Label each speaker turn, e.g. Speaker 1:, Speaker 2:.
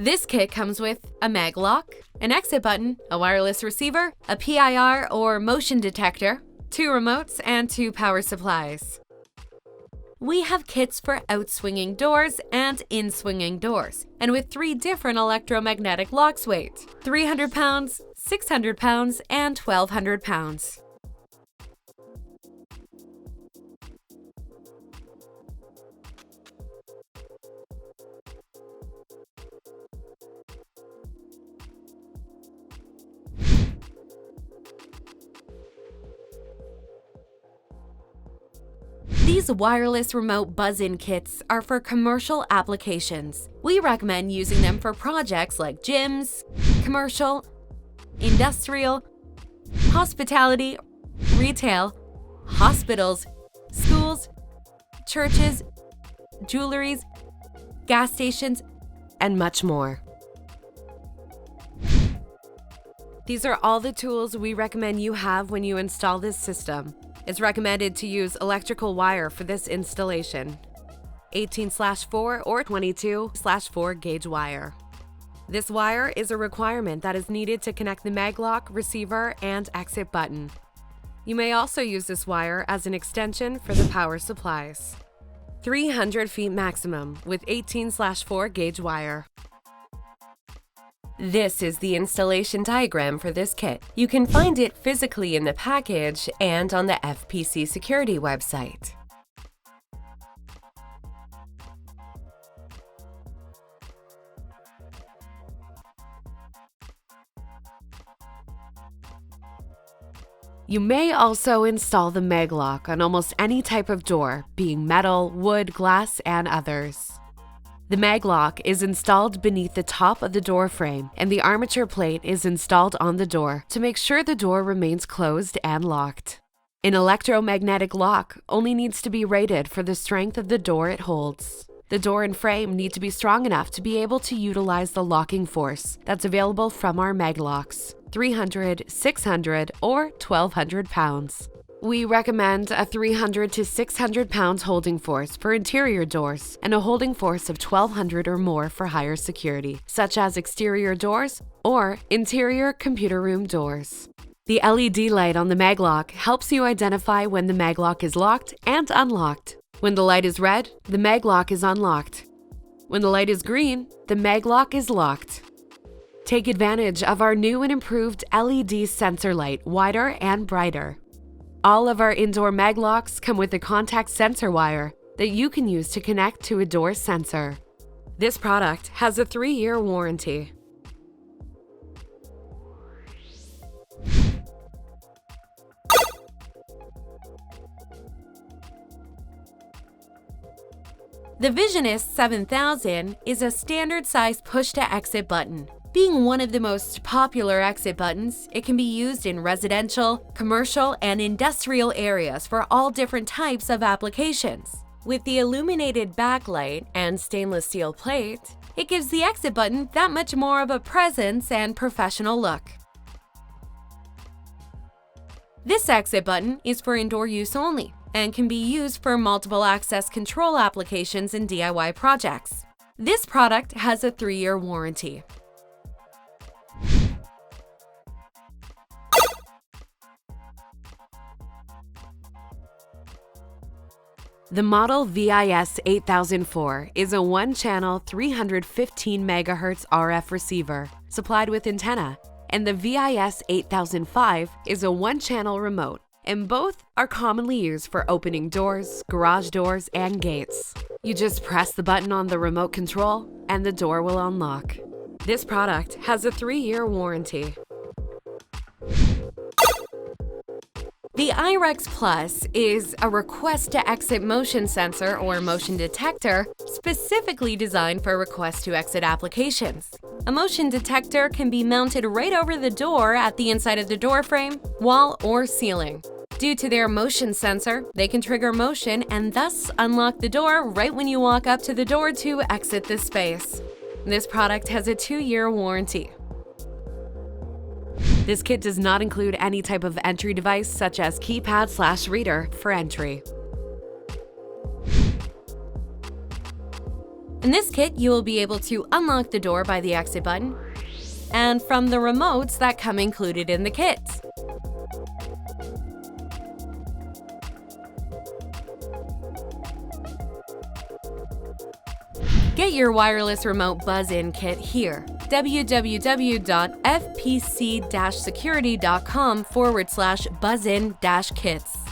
Speaker 1: This kit comes with a Maglock, an exit button, a wireless receiver, a PIR or motion detector, 2 remotes, and 2 power supplies. We have kits for outswinging doors and in-swinging doors, and with 3 different electromagnetic locks weight: 300 pounds, 600 pounds, and 1,200 pounds. These wireless remote buzz-in kits are for commercial applications. We recommend using them for projects like gyms, commercial, industrial, hospitality, retail, hospitals, schools, churches, jewelries, gas stations, and much more. These are all the tools we recommend you have when you install this system. It's recommended to use electrical wire for this installation, 18/4 or 22/4 gauge wire. This wire is a requirement that is needed to connect the Maglock, receiver, and exit button. You may also use this wire as an extension for the power supplies. 300 feet maximum with 18/4 gauge wire. This is the installation diagram for this kit. You can find it physically in the package and on the FPC security website. You may also install the Maglock on almost any type of door, being metal, wood, glass, and others. The Maglock is installed beneath the top of the door frame, and the armature plate is installed on the door to make sure the door remains closed and locked. An electromagnetic lock only needs to be rated for the strength of the door it holds. The door and frame need to be strong enough to be able to utilize the locking force that's available from our Maglocks, 300, 600, or 1,200 pounds. We recommend a 300 to 600 pounds holding force for interior doors and a holding force of 1,200 or more for higher security, such as exterior doors or interior computer room doors. The LED light on the Maglock helps you identify when the Maglock is locked and unlocked. When the light is red, the Maglock is unlocked. When the light is green, the Maglock is locked. Take advantage of our new and improved LED sensor light, wider and brighter. All of our indoor Maglocks come with a contact sensor wire that you can use to connect to a door sensor. This product has a 3-year warranty. The Visionist 7000 is a standard-size push-to-exit button. Being one of the most popular exit buttons, it can be used in residential, commercial, and industrial areas for all different types of applications. With the illuminated backlight and stainless steel plate, it gives the exit button that much more of a presence and professional look. This exit button is for indoor use only and can be used for multiple access control applications and DIY projects. This product has a 3-year warranty. The model VIS 8004 is a 1-channel 315 MHz RF receiver supplied with antenna, and the VIS 8005 is a 1-channel remote, and both are commonly used for opening doors, garage doors, and gates. You just press the button on the remote control and the door will unlock. This product has a 3-year warranty. The IrexPlus is a request-to-exit motion sensor or motion detector specifically designed for request-to-exit applications. A motion detector can be mounted right over the door at the inside of the door frame, wall, or ceiling. Due to their motion sensor, they can trigger motion and thus unlock the door right when you walk up to the door to exit the space. This product has a 2-year warranty. This kit does not include any type of entry device such as keypad/reader for entry. In this kit, you will be able to unlock the door by the exit button and from the remotes that come included in the kit. Get your wireless remote buzz-in kit here. www.fpc-security.com/buzzin-kits.